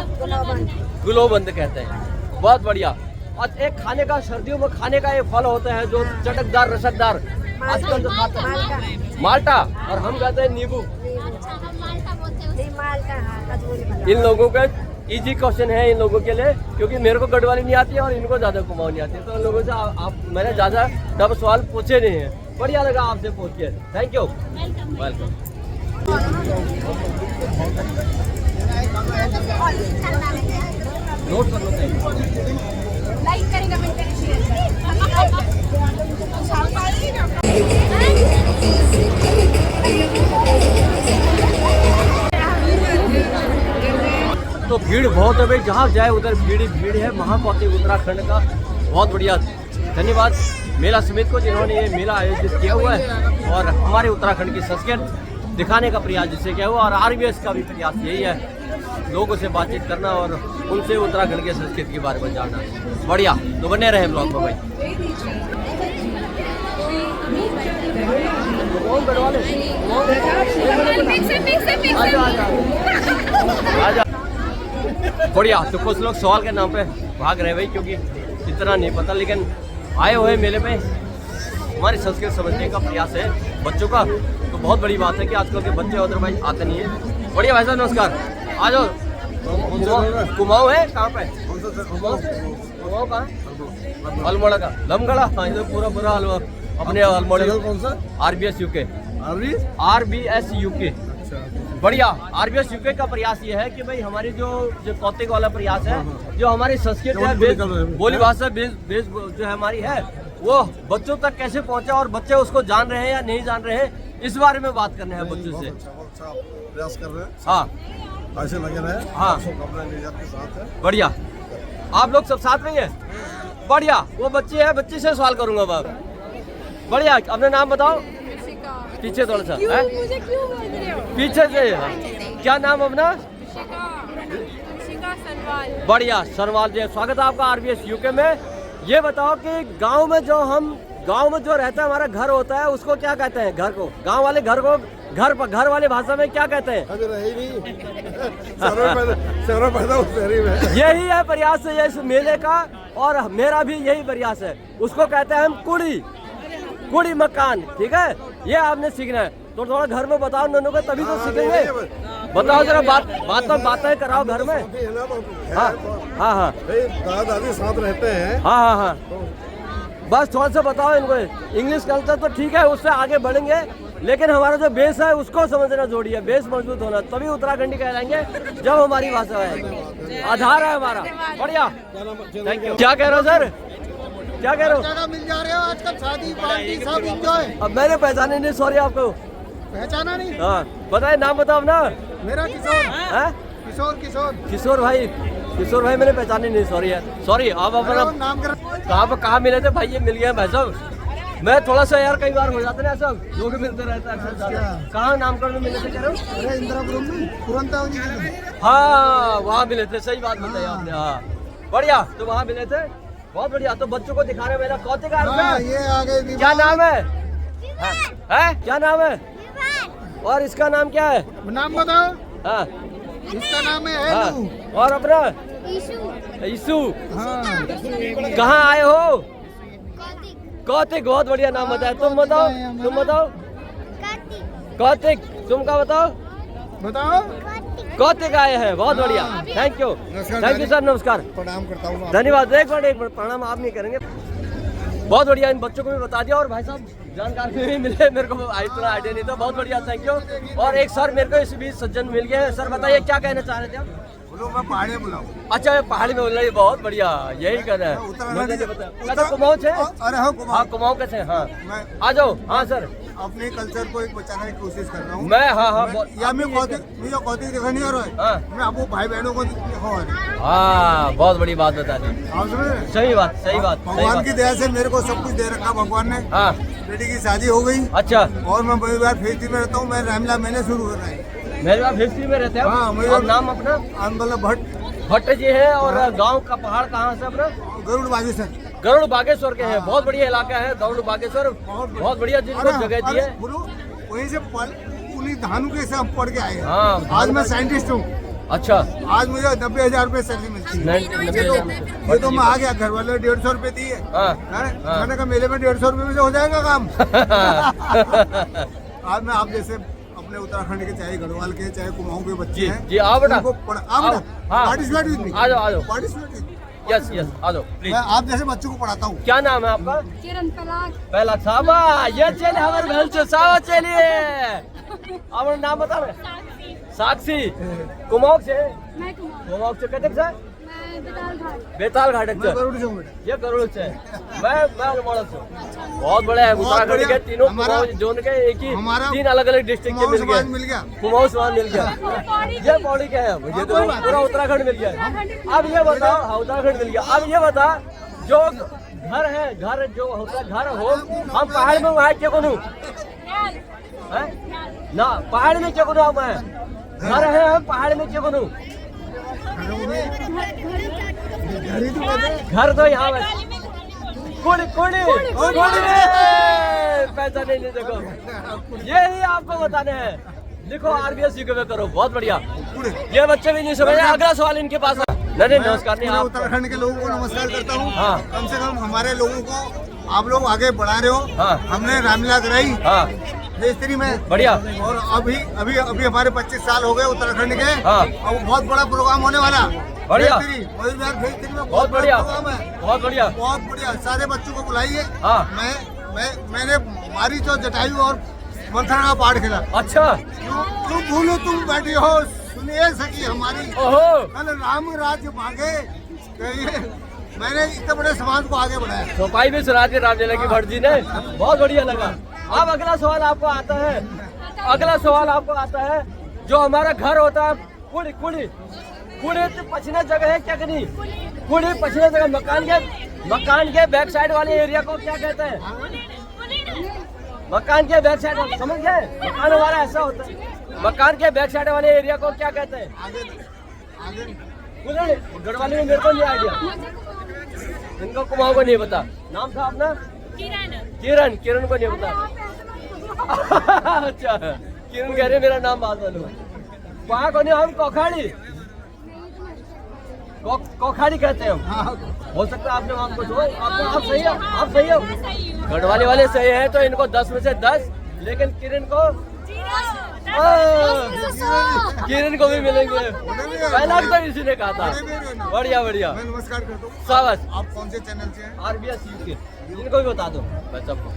गुलोबंद कहते हैं। बहुत बढ़िया। और एक खाने का, सर्दियों में खाने का एक फल होता है जो चटकदार, रसकदार, आजकल जो खाते हैं माल्टा, और हम कहते हैं नींबू। इन लोगों का इजी क्वेश्चन है इन लोगों के लिए, क्योंकि मेरे को गढ़वाली नहीं आती है और इनको ज्यादा कुमाऊं नहीं आती है। तो इन लोगों से आप मैंने ज्यादा टफ सवाल पूछे नहीं है। बढ़िया लगा आपसे पूछ के। Thank you, welcome. नोट कर लो, लाइक करें, कमेंट करें, शेयर तो भीड़ बहुत है भाई, जहाँ जाए उधर भीड़ है। महाकौतिक उत्तराखंड का बहुत बढ़िया। धन्यवाद मेला समिति को जिन्होंने ये मेला आयोजित किया हुआ है, और हमारे उत्तराखंड की संस्कृति दिखाने का प्रयास जिससे किया हुआ। और आरबीएस का भी प्रयास यही है, लोगों से बातचीत करना और उनसे उत्तराखंड के संस्कृति के बारे में जानना। बढ़िया, तो बने रहे ब्लॉग में भाई। बढ़िया। तो कुछ लोग सवाल के नाम पे भाग रहे भाई, क्योंकि इतना नहीं पता, लेकिन आए हुए मेले में हमारी संस्कृति समझने का प्रयास है बच्चों का। तो बहुत बड़ी बात है कि आजकल के बच्चे अदरवाइज आते नहीं है। बढ़िया भाई साहब, नमस्कार। आ जाओ। कुमाऊं है कहाँ पे? कुमाऊं कहाँ? अल्मोड़ा का लमगढ़ा। हाँ, इधर पूरा हलवा अपने अल्मोड़े। कौन सा? RBS UK. RBS UK. बढ़िया। आरबीएस यूके का प्रयास ये है कि भाई हमारी जो कौतिक वाला प्रयास है, जो हमारी संस्कृति है, बोली भाषा जो हमारी है, वो बच्चों तक कैसे पहुंचे, और बच्चे उसको जान रहे हैं या नहीं जान रहे हैं, इस बारे में बात करना है बच्चों से। प्रयास कर रहे हैं। हाँ, ऐसे लगे रहे। हाँ, बढ़िया। आप लोग सब साथ में ही है। बढ़िया। वो बच्ची है, बच्ची से सवाल करूंगा बाप। बढ़िया। अपना नाम बताओ। पीछे थोड़ा सा है, मुझे क्यों बोल रहे हो? पीछे से। क्या नाम अपना? बढ़िया, सरवाल जी। स्वागत है आपका आरबीएस यूके में। ये बताओ कि गांव में जो रहता है, हमारा घर होता है, उसको क्या कहते हैं? घर को, गांव वाले घर को, घर वाले भाषा में क्या कहते हैं? यही है प्रयास है इस मेले का, और मेरा भी यही प्रयास है। उसको कहते हैं हम कुड़ी मकान। ठीक है, ये आपने सीखना है। तो थोड़ा घर में बताओ नन्नू को, तभी तो सीखेंगे। बताओ जरा, बातें कराओ घर में। हाँ हाँ हाँ दादा दादी साथ रहते हैं। हाँ हाँ हाँ, बस थोड़ा सा बताओ इनको। इंग्लिश कल्चर तो ठीक है, उससे आगे बढ़ेंगे, लेकिन हमारा जो बेस है उसको समझना जोड़िए। बेस मजबूत होना, तभी उत्तराखंडी कहलाएंगे जब हमारी भाषा है, आधार है हमारा। बढ़िया, थैंक यू। क्या कह रहे हो सर, क्या कह रहे हो? जगह मिल जा रहे हो आजकल, शादी पार्टी सब एंजॉय। अब मैंने पहचाने नहीं, सॉरी आपको। पहचाना नहीं? हाँ बताए, नाम बताओ अपना। मेरा किशोर है, किशोर किशोर किशोर भाई। किशोर भाई मैंने पहचाने नहीं, सॉरी है, सॉरी। आप अपना नाम कर। कहाँ मिले थे भाई? ये मिल गया भाई साहब। मैं थोड़ा सा यार, कई बार हो जाते ना सब लोग मिलते रहता है। कहाँ नामकरण में मिले थे कह रहे हो? अरे इंदिरापुरम में तुरंत। हाँ वहाँ मिले थे, सही बात बताई आपने। हाँ बढ़िया, तो वहाँ मिले थे, बहुत बढ़िया। तो बच्चों को दिखा रहे मेरा कौतिक ये आ गए। क्या नाम है? है क्या नाम है? और इसका नाम क्या है? नाम बताओ। हाँ इसका नाम है हाँ, हेलू। और अपना ईशु। हाँ कहाँ आए हो? कौतिक, बहुत बढ़िया नाम बताया। तुम बताओ, तुम बताओ। कौतिक, तुम का बताओ। बताओ। कौतिक आए हैं, बहुत बढ़िया, thank you, thank you sir, नमस्कार, प्रणाम करता हूँ। धन्यवाद। एक मिनट प्रणाम आप नहीं करेंगे। बहुत बढ़िया, इन बच्चों को भी बता दिया, और भाई साहब जानकारी भी मिले, मेरे को इतना आइडिया नहीं था। बहुत बढ़िया, थैंक यू। और एक सर मेरे को इस बीच सज्जन मिल गए हैं। सर बताइए क्या कहना चाह रहे थे आप? बोलो मैं पहाड़ी बुलाऊं। अच्छा पहाड़ी में बोल रही, बहुत बढ़िया, यही कहना है। मुझे नहीं पता कुमाऊं से। अरे हाँ कुमाऊं कैसे? हाँ मैं आ जाओ। हाँ सर, अपने कल्चर को एक बचाने की कोशिश कर रहा हूँ मैं। हाँ या मैं कौतिक देखा नहीं आ रहा है। हाँ। मैं आपको भाई बहनों को दिखाऊं। हाँ बहुत बड़ी बात बता दी, आप समझ रहे हैं? सही बात, सही बात, सही भगवान बात। की दया से मेरे को सब कुछ दे रखा भगवान ने। हाँ बेटी की शादी हो गई। अच्छा, और मैं बड़ी बार फेस्टी में रहता हूँ। मैं रामला मैंने शुरू कर रहा है। मेरे पास हिस्ट्री में रहते हैं। हाँ, मेरा- और नाम अपना? आंदोलन भट्ट जी है। और गांव का पहाड़ कहाँ से अपना? गरुड़ बागेश्वर। गरुड़ बागेश्वर के हैं। बहुत बढ़िया इलाका है गरुड़ बागेश्वर, बहुत बढ़िया, जिनको जगह दी है। बोलो वहीं से उन्हीं धानु के से हम पढ़ के आए हैं। हाँ, आज मैं साइंटिस्ट हूँ। अच्छा, आज मुझे 90,000 रुपए सैलरी मिलती है। ये तो मैं आ गया, घर वाले 150 रुपए दिए। हाँ, मैंने कहा मेले में 150 रुपए में से हो जाएगा काम। आज मैं आप जैसे अपने उत्तराखंड के, चाहे गढ़वाल के, चाहे कुमाऊं के बच्चे हैं, जी आओ बेटा, पार्टिसिपेट विद मी। आ जाओ, पार्टिसिपेट विद मी। यस आ जाओ प्लीज। मैं आप जैसे बच्चों को पढ़ाता हूँ। क्या नाम है आपका? किरण पलाक। पहला साबा, ये चलिए हमारे घर से साबा, चलिए अपना नाम बता रहे। साक्षी, कुमाऊं से? मैं कुमाऊं से कटक से? मैं बेताल घाट से। गरुड़ से हूँ बेटा। ये गरुड़ से, मैं अल्मोड़ा से। बहुत बड़े है उत्तराखंड के तीनों कुमाऊं जोन के, एक ही तीन अलग अलग डिस्ट्रिक्ट के मिल गए। मिल गया। कुमाऊं समाज मिल गया। ये पौड़ी क्या है? मुझे तो पूरा उत्तराखंड मिल गया। अब ये बताओ, हाँ उत्तराखंड मिल गया। अब ये बता, जो घर है, घर जो होता है, घर हो, हम पहाड़ में वहाँ क्या करूँ ना? पहाड़ में क्या करूँ? मैं घर है, हम पहाड़ में क्या करूँ? घर तो यहाँ पैसा नहीं देखो, यही आपको बताने हैं। लिखो RBS यूके करो, बहुत बढ़िया। ये बच्चे भी नहीं समझ। अगला सवाल इनके पास है। नहीं नमस्कार नहीं, आप उत्तराखंड के लोगों को नमस्कार करता हूँ। हाँ। कम से कम हमारे लोगों को आप लोग आगे बढ़ा रहे हो। हाँ। हमने रामलीला कराई हाँ फेस्ट्री में, बढ़िया। और अभी अभी अभी हमारे 25 साल हो गए उत्तराखंड के। हाँ। और बहुत बड़ा प्रोग्राम होने वाला। बढ़िया। फेस्ट्री में बहुत बढ़िया, प्रोग्राम है। बहुत बढ़िया, बहुत बढ़िया। सारे बच्चों को बुलाइए। हाँ। मैंने मारी तो जटायु और मंथन का पाठ खेला। अच्छा, तुम भूलो तुम बैठी हो, सुनिए सकी हमारी, ओहो, कल राम राज्य मांगे। मैंने इतने बड़े समाज को आगे बढ़ाया। सफाई भी सुना दी रामलीला की भट्ट जी ने, बहुत बढ़िया लगा। अब अगला सवाल आपको आता है, अगला सवाल आपको आता है, जो हमारा घर होता है, कुड़ी कुड़ी कुड़ी तो पछने जगह है क्या नहीं? कुड़ी पछने जगह, मकान के बैक साइड वाले एरिया को क्या कहते हैं? मकान के बैक साइड, समझ गए? मकान हमारा ऐसा होता है, मकान के बैक साइड वाले एरिया को क्या कहते हैं? गढ़वाली में मेरे को नहीं आइडिया, इनको कुमाऊं को नहीं पता। नाम था अपना? किरण को नहीं पता। अच्छा, किरण कह रहे मेरा नाम बात मालूम। वहाँ को नहीं, हम कोखाड़ी कहते हैं हम। हो सकता है आपने वहाँ कुछ हो, आप सही हो, आप सही हो। गढ़वाली वाले सही है तो इनको 10 में से 10, लेकिन किरण को किरण को भी मिलेंगे, पहला तो इसी ने कहा था। बढ़िया बढ़िया, मैं नमस्कार करता हूँ। शाबाश। आप कौन से चैनल से हैं? RBS UK, इनको भी बता दो मैं सबको।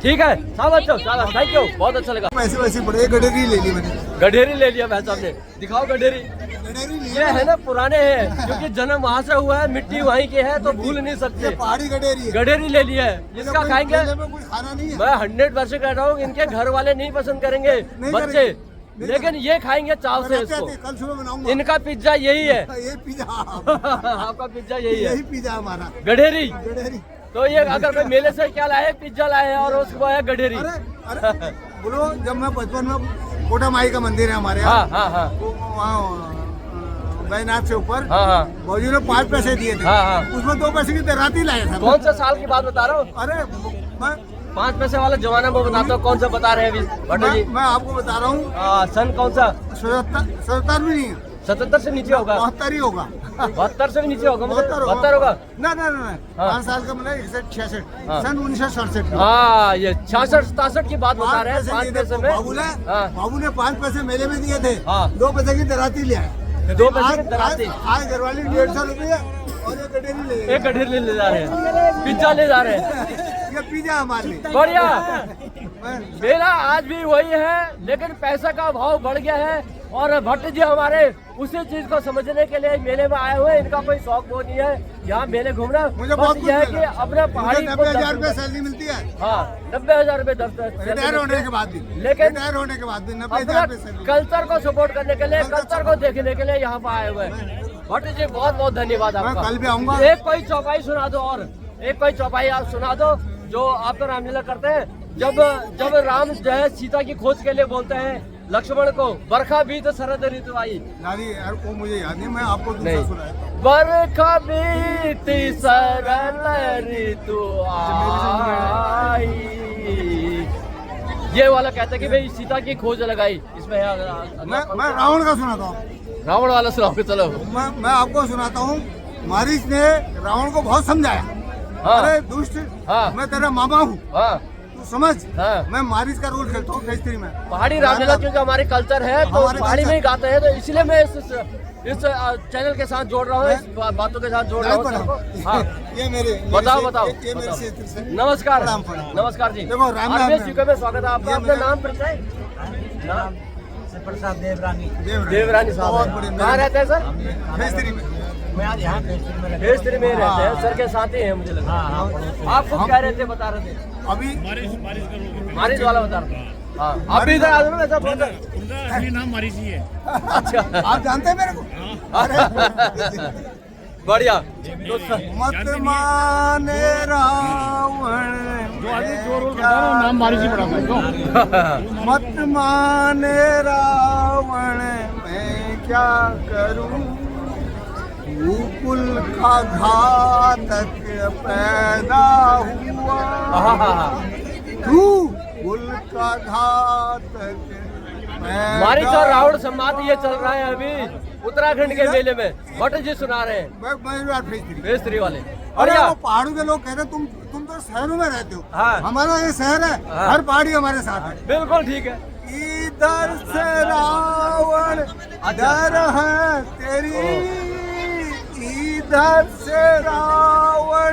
ठीक है, शाबाश शाबाश, थैंक यू, बहुत अच्छा लगा। पैसे वैसे पड़े, गडेरी ले ली मैंने। गडेरी ले लिया भाई साहब ने, दिखाओ गडेरी। गडेरी ले ये है ना पुराने हैं, क्योंकि जन्म वहाँ से हुआ है, मिट्टी वहीं की है, तो भूल नहीं सकते। पहाड़ी गडेरी है। गडेरी ले लिया है, इसका खाएंगे। मेले में कुछ खाना नहीं है। मैं 100% कह रहा हूँ, इनके घर वाले नहीं पसंद करेंगे बच्चे, लेकिन ये खाएंगे चाव से इसको। कल सुबह बनाऊंगा। इनका पिज्जा यही है। ये पिज्जा आपका पिज्जा यही है, यही पिज्जा हमारा गडेरी। गडेरी। तो ये अगर कोई मेले से क्या लाए, पिज्जा लाए हैं और उसको है गडेरी। अरे बोलो, जब मैं बचपन में कोटा माई का मंदिर है हमारे हाँ यहाँ, हाँ हाँ वहाँ बैनाथ से ऊपर हाँ हाँ मौजूद ने 5 पैसे दिए थे। हाँ, हाँ। उसमें 2 पैसे की दराती लाया था। कौन सा साल की बात बता रहा हूँ? अरे मैं 5 पैसे वाला जमाना में बताता हूँ, कौन सा बता रहे हैं अभी भट्टो जी? मैं आपको बता रहा हूँ, सन कौन सा? 77 भी नहीं है, 77 से नीचे होगा, 72 ही होगा। 72 से भी नीचे होगा, 72 होगा। ना हाँ। 5 साल का मतलब 61-66 हाँ। सन 1967। हाँ, ये 66-67 की बात बता रहे हैं। 5 पैसे में बाबू ने 5 पैसे मेले में दिए थे। हाँ। 2 पैसे की दराती लिया है। 2 पैसे की दराती। आज घरवाली 150 रुपये और ये गडेरी ले एक गडेरी ले जा रहे हैं, पिज्जा ले जा रहे हैं। ये पिज्जा हमारे लिए। बढ़िया। मैं- मेरा आज भी वही है, लेकिन पैसा का भाव बढ़ गया है। और भट्ट जी हमारे उसी चीज को समझने के लिए मेले में आए हुए हैं। इनका कोई शौक वो नहीं है यहाँ मेले घूमना, मुझे बस बहुत ये है कुछ कि मिला। अपने पहाड़ी मुझे को 90,000 रुपये सैलरी मिलती है। हाँ, 90,000 रुपये रिटायर होने के बाद भी। लेकिन रिटायर होने के बाद भी 90,000 अपना रुपये सैलरी। कल्चर को सपोर्ट करने के लिए, कल्चर को देखने के लिए यहाँ पर आए हुए हैं। भट्ट जी बहुत बहुत धन्यवाद मैं आपका। कल भी आऊंगा। एक कोई चौपाई सुना दो, और एक कोई चौपाई आप सुना दो जो आप तो रामलीला करते हैं। जब राम जो है सीता की खोज के लिए बोलते हैं लक्ष्मण को, बरखा बीत सरद ऋतु आई। नारी यार वो मुझे याद नहीं, मैं आपको दूसरा नहीं, सुनाया। बरखा बीती सरद ऋतु आई, ये वाला कहता है कि भाई सीता की खोज लगाई। इसमें है मैं रावण का सुनाता हूँ। रावण वाला सुनाओगे? चलो मैं आपको सुनाता हूँ। मारीच ने रावण को बहुत समझाया। हाँ। अरे दुष्ट, हाँ। मैं तेरा मामा हूँ, हाँ तू समझ। हाँ। मैं मारीच का रोल खेलता हूँ केसरी में। पहाड़ी रामलीला क्योंकि हमारे कल्चर है, तो हमारे पहाड़ी में ही कल्चर। गाते हैं, तो इसलिए मैं इस चैनल के साथ जोड़ रहा हूँ, इस बातों के साथ जोड़ रहा हूँ सबको। हाँ, ये मेरे बताओ बताओ ये मेरे बताओ। क्षेत्र से। नमस्कार प्रणाम, प्रणाम। नमस्कार जी। देखो, राम नाम RBS है। UK में स्वागत है आपका। ये अपना मेरा- नाम परिचय? नाम प्रसाद देवरानी। देवरानी साहब बहुत हैं। बड़े कहाँ रहते हैं सर? केसरी में। मैं आज यहाँ फेस्टिवल में भेस्त्री में रहते हैं, सर के साथ ही हैं मुझे लगा। आप खुद कह रहे थे, बता रहे थे, अभी मारिज वाला बता रहे थे। हाँ, आप भी इधर आ जाओ ना, ऐसा बोल रहे। उनका असली नाम मारिच ही है। अच्छा, आप जानते हैं मेरे को? अरे बढ़िया। मत माने रावण नाम मारिच ही पड़ा था। मत माने रावण मैं क्या करूं, तू कुल का घातक पैदा हुआ, तू कुल का घातक मारिच और रावण संवाद ये चल रहा है अभी उत्तराखंड के मेले में। भट्ट जी सुना रहे हैं, मैं भेस्त्री वाले। अरे बढ़िया। वो पहाड़ों के लोग कहते हैं तुम तो शहरों में रहते हो। हाँ। हमारा ये शहर है, हाँ। हर पहाड़ी हमारे साथ है। बिल्कुल ठीक है। इधर से रावण डर है तेरी, इधर से रावण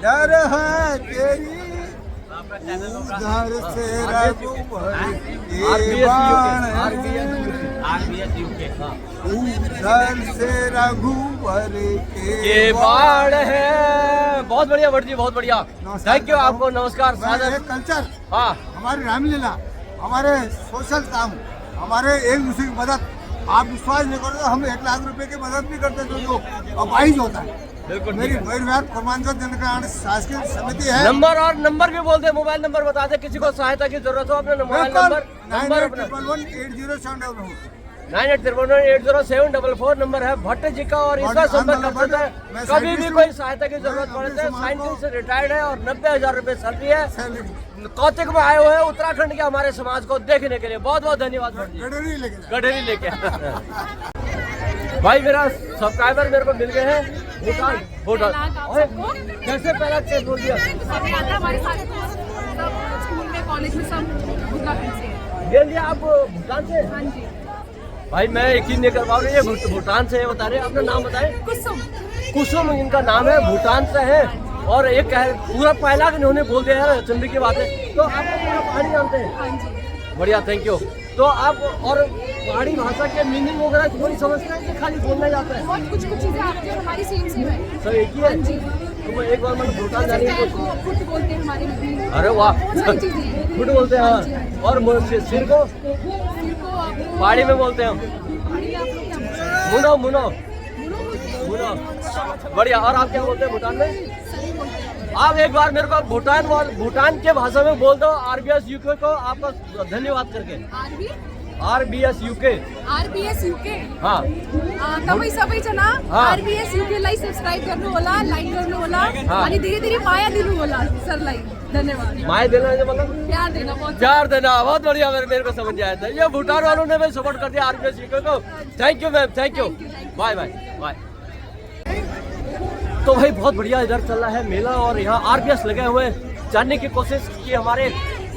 डर है तेरी, उधर से रघुवर के बाण उधर से रघुवर ये बाढ़ है। बहुत बढ़िया भट्ट जी, बहुत बढ़िया। थैंक यू आपको, नमस्कार। सादर। कल्चर, हाँ, हमारी रामलीला, हमारे सोशल काम, हमारे एक दूसरे की मदद। आप विश्वास नहीं करोगे, हम 1 लाख रुपए की मदद भी करते हैं जो अपाहिज होता है। बिल्कुल मेरी ठीक है। मयूरविहार कर्मांचल जनकल्याण शासकीय समिति है। नंबर भी बोल दे, मोबाइल नंबर बता दे, किसी को सहायता की जरूरत हो अपने मोबाइल नंबर 98118074 98118074 नंबर है भट्ट जी का, और इसका संपर्क कर सकते हैं। मैं कभी भी साइंटिस्ट कोई हूँ। सहायता की जरूरत मैं पड़े अपने तो समाज साइंटिस्ट को- से रिटायर्ड है और 90,000 रुपए सैलरी है। सैलरी कौतिक में आए हुए हैं उत्तराखंड के हमारे समाज को देखने के लिए। बहुत बहुत धन्यवाद भट्ट जी। गडरी लेके जाओ। गडेरी लेके भाई मेरा सब्सक्राइबर मेरे को मिल गए हैं भूटान। ओए, कैसे पहला चेक बोल दिया? हमें आता है हमारे साथ सब स्कूल में, कॉलेज में सब उत्तराखंड से हैं। ये लिया आप भूटान से? हाँ जी। भाई मैं यकीन नहीं कर पा रहा, ये भूटान से है बता रहे, अपना नाम बताएं। कुसुम। कुसुम इनका नाम है, भूटान से है। और एक पूरा पहला इन्होंने बोल दिया यार चंद्री की बात है। तो आप पूरा पहाड़ी जानते हैं? हाँ जी। बढ़िया, थैंक यू। तो आप और पहाड़ी भाषा के मीनिंग वगैरह थोड़ी समझते हैं कि खाली बोलना जाता है? बहुत कुछ चीजें आपकी और हमारी सेम सेम है। सब एक ही है? हाँ जी। तो एक बार मतलब भूटान जाने की कोशिश। फुट बोलते हैं हमारे में भी। अरे वाह, बहुत सारी चीजें हैं। फुट बोलते हैं। हाँ जी, हाँ। और सिर को सिर को आपको पहाड़ी में बोलते हैं हम, पहाड़ी में आप लोग क्या बोलते हैं? मुनो मुनो मुनो बोलते हैं। मुनो। बढ़िया। और आप क्या बोलते हैं भूटान में? सही बोलते हैं। आप एक बार मेरे को भूटान के भाषा में बोल दो RBS UK को आपका धन्यवाद करके। RBS UK। RBS UK। हाँ તમે સભી જણા હા. RBS UK લાઈવ સબસ્ક્રાઇબ કરનું होला, લાઈક કરનું होला હા. અને ધીરે ધીરે માયા દીનું होला સર लाइव। धन्यवाद। माए देना है मतलब प्यार देना बहुत। प्यार देना, बहुत बढ़िया। मेरे को समझ आया था। ये भूटान वालों ने भी सपोर्ट कर दिया RBS UK को। Thank you ma'am, thank you. Bye bye bye. तो भाई बहुत बढ़िया इधर चल रहा है मेला और यहाँ RBS लगे हुए हैं। जानने की कोशिश की हमारे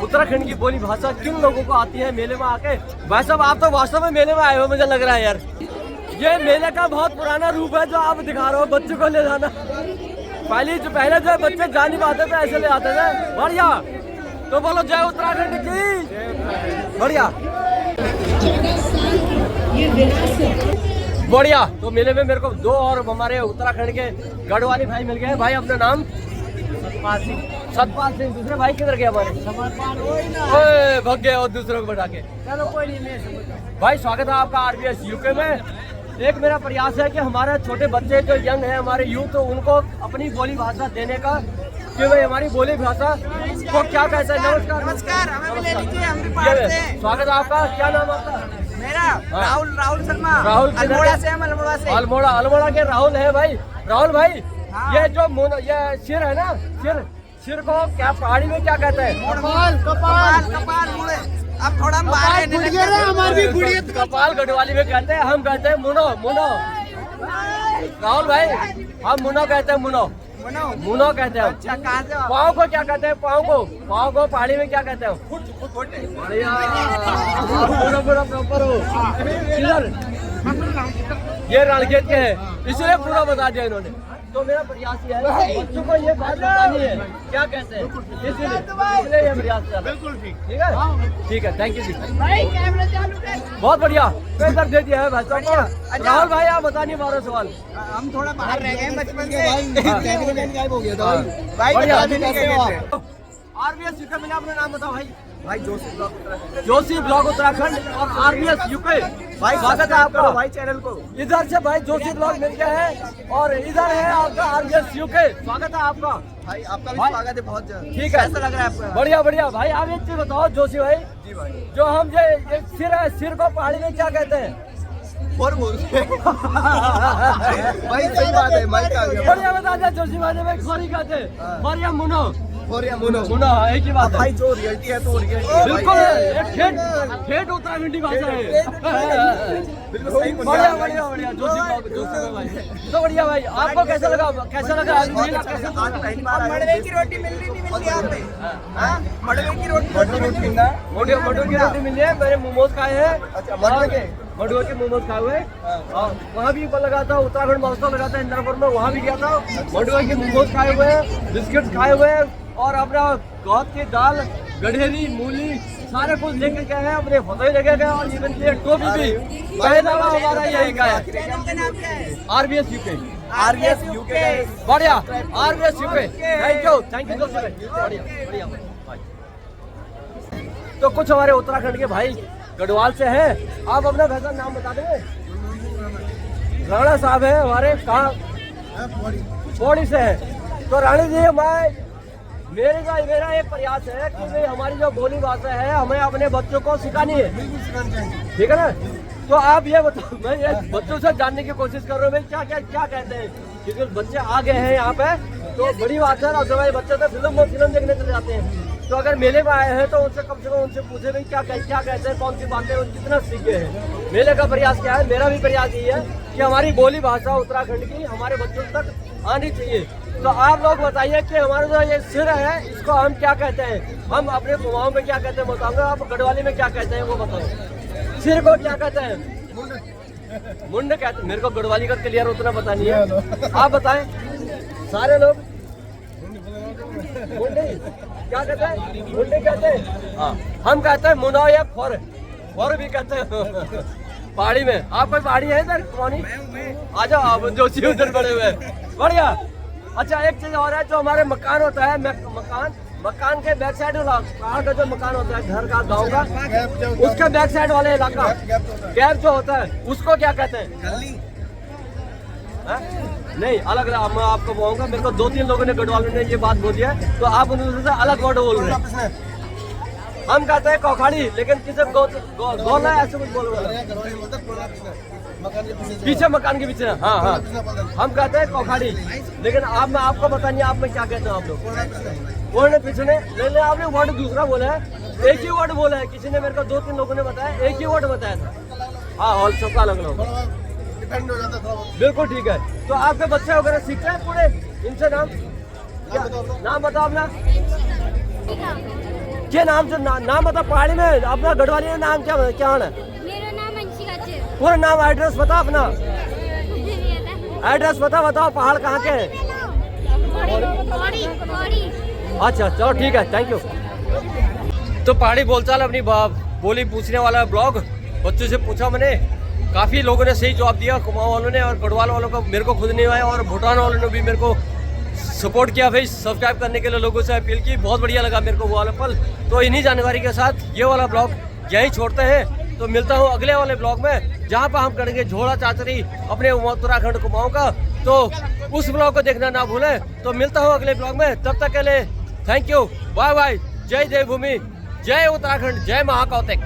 उत्तराखंड की बोली भाषा किन लोगों को आती है मेले में आके। भाई साहब आप तो वास्तव में मेले में आए हो, मुझे लग रहा है यार। ये मेले का बहुत पुराना रूप है जो आप दिखा रहे हो, बच्चों को ले जाना। पहले जो बच्चे जा नहीं पाते थे ऐसे ले आते थे। बढ़िया। तो बोलो जय उत्तराखंड की। बढ़िया बढ़िया। तो मेले में मेरे को दो और हमारे उत्तराखंड के गढ़वाली भाई मिल गए। भाई अपना नाम? सतपाल सिंह। दूसरे भाई किधर गए हमारे? ओए भग गए और दूसरों को बैठा के। चलो कोई नहीं। भाई स्वागत है आपका RBS UK में। एक मेरा प्रयास है कि हमारे छोटे बच्चे जो यंग है, हमारे यूथ, उनको अपनी बोली भाषा देने का कि भाई हमारी बोली भाषा को क्या कहते हैं। नमस्कार। नमस्कार, हमें भी ले लीजिए, हम भी पहाड़ से हैं। स्वागत है आपका। क्या नाम आपका? मेरा राहुल शर्मा। राहुल अल्मोड़ा से हम, अल्मोड़ा से। अल्मोड़ा के राहुल है भाई। राहुल भाई हाँ। ये जो ये सिर है ना, सिर को क्या पहाड़ी में क्या कहते हैं? कपाल मुड़े। अब थोड़ा हम बाहर कपाल गढ़वाली में कहते हैं, हम कहते हैं मुनो। राहुल भाई हम मुनो कहते हैं, मुनो कहते हैं। अच्छा, कहाँ से आप? पाँव को क्या कहते हैं? पाँव को पहाड़ी में क्या कहते हैं? बढ़िया। पूरा प्रॉपर हो। इधर ये रणखेत के है, इसलिए पूरा बता दिया इन्होंने। तो मेरा प्रयास ये है बच्चों को ये बात बतानी है क्या कहते हैं, इसलिए ये प्रयास कर रहा है। बिल्कुल ठीक। ठीक है, थैंक यू जी। भाई कैमरा चालू कर। बहुत बढ़िया। तो इधर दे दिया है भाई साहब को। राहुल भाई आप बतानिए 12 सवाल। हम थोड़ा बाहर रह गए बचपन से। गायब हो गया था भाई बढ़िया। बता देंगे कैसे। RBS UK में अपना नाम बताओ भाई। जोशी ब्लॉग उत्तराखंड और RBS UK। भाई स्वागत है आपका भाई चैनल को। इधर से भाई जोशी ब्लॉग मिल गया है और इधर है आपका RBS UK। स्वागत है आपका भाई, आपका भी भाई। स्वागत है बहुत ज्यादा। ठीक है, कैसा लग रहा है आपका? बढ़िया बढ़िया। भाई आप एक चीज बताओ जोशी भाई। जी भाई। जो हम ये सिर है, सिर को पहाड़ी में क्या कहते हैं? और बोलते हैं। भाई सही बात है, माइक आ गया। बढ़िया बता दिया जोशी भाई में खोरी कहते हैं। बढ़िया मुनो और या मुनो। एक ही बात है भाई जो रियलिटी है तो रियलिटी बिल्कुल। एक ठेठ उत्तराखंडी भाषा है। बिल्कुल सही बोल बढ़िया बढ़िया बढ़िया। जोशी भाई तो बढ़िया भाई। आपको कैसा लगा आज मेला कैसा? मड़वे की रोटी मिल रही थी, मिल गई आप पे? हाँ? मड़वे की रोटी मडुआ की रोटी मिली है। मैंने मोमोज खाए हैं। अच्छा, मडुआ के मोमोज खाए हुए। वहाँ भी लगा था, उत्तराखंड महोत्सव लगा था इंद्रपुर में, वहाँ भी गया था। मडुआ के मोमोज खाए हुए हैं, बिस्किट खाए हुए हैं और अपना गौत की दाल, गढ़ेरी, मूली सारे कुछ लेके गए हैं। अपने फोटो लेके गए और इवन की एक टोपी भी। पहला हमारा यही का है। चैनल का नाम क्या है? RBS UK। RBS UK। बढ़िया। RBS UK। थैंक यू दोस्तों। बढ़िया बढ़िया भाई। तो कुछ हमारे उत्तराखंड के भाई गढ़वाल से हैं। आप अपना भैया नाम बता देंगे? राणा साहब है हमारे। कहाँ? पौड़ी से है। तो राणी जी मेरा एक प्रयास है कि भाई हमारी जो बोली भाषा है हमें अपने बच्चों को सिखानी है, ठीक है ना? तो आप ये बताओ, मैं ये बच्चों से जानने की कोशिश कर रहा हूँ भाई क्या कहते हैं, क्योंकि बच्चे आ गए हैं यहाँ पे तो बड़ी बात है ना। तो भाई बच्चे तो फिल्म देखने चले जाते हैं तो अगर मेले में आए हैं तो उनसे कम से कम उनसे पूछे भाई क्या कहते हैं, कौन सी बातें और कितना सीखे हैं। मेले का प्रयास क्या है, मेरा भी प्रयास यही है कि हमारी बोली भाषा उत्तराखंड की हमारे बच्चों तक आनी चाहिए। तो आप लोग बताइए कि हमारा जो ये सिर है इसको हम क्या कहते हैं, हम अपने कुमाऊं में क्या कहते हैं बताऊंगा, आप गढ़वाली में क्या कहते हैं वो बताओ। सिर को क्या कहते हैं? मुंड कहते हैं। मेरे को गढ़वाली का क्लियर उतना पता नहीं है, आप बताएं सारे लोग। मुंडे क्या कहते हैं? मुंडे कहते हैं। हाँ, हम कहते हैं मुंडा या फोर भी कहते हैं पहाड़ी में। आप कोई पहाड़ी है इधर कौनी? आ जाओ आप जोशी उधर बड़े हुए बढ़िया। अच्छा एक चीज और है, जो हमारे मकान होता है, मकान के बैक साइड वाला पहाड़ का जो मकान होता है, घर का गांव का, उसके बैक साइड वाले इलाका गैप जो होता है उसको क्या कहते हैं? नहीं अलग, मैं आपको बोलूंगा, मेरे को 2-3 लोगों ने गढ़वालों ने ये बात बोली है, तो आप उनसे अलग वर्ड बोल रहे हैं। हम कहते हैं कौखाड़ी, लेकिन किसी गोला ऐसे कुछ बोल रहे हैं पीछे मकान के पीछे। हाँ, हम कहते हैं कौखाड़ी, लेकिन आप मैं आपको पता नहीं आप में क्या कहते हैं आप लोग। बोलने पीछे नहीं, आपने वर्ड दूसरा बोला है, एक ही वर्ड बोला है। किसी ने मेरे को 2-3 लोगों ने बताया, एक ही वर्ड बताया था। हाँ, और सबका अलग अलग बिल्कुल ठीक है। तो आपके बच्चे वगैरह सीखते हैं पूरे इनसे? नाम बताओ अपना, क्या नाम जो नाम बताओ पहाड़ी में अपना गढ़वाली में नाम क्या है? मेरा नाम अंशिका है। पूरा नाम एड्रेस बताओ अपना, एड्रेस बताओ पहाड़ कहाँ के हैं? अच्छा चलो ठीक है, थैंक यू। तो पहाड़ी बोलचाल अपनी बोली पूछने वाला ब्लॉग बच्चों से पूछा मैंने, काफ़ी लोगों ने सही जवाब दिया, कुमाऊं वालों ने और गढ़वाल वालों का मेरे को खुद नहीं आया, और भूटान वालों ने भी मेरे को सपोर्ट किया भाई, सब्सक्राइब करने के लिए लोगों से अपील की। बहुत बढ़िया लगा मेरे को वो वाला पल। तो इन्हीं जानकारी के साथ ये वाला ब्लॉग यहीं छोड़ते हैं। तो मिलता हूँ अगले वाले ब्लॉग में, जहाँ पर हम करेंगे झोड़ा चाचरी अपने उत्तराखंड कुमाऊं का। तो उस ब्लॉग को देखना ना भूलें। तो मिलता हूँ अगले ब्लॉग में, तब तक के लिए थैंक यू, बाय बाय। जय देवभूमि, जय उत्तराखंड, जय महाकौतिक।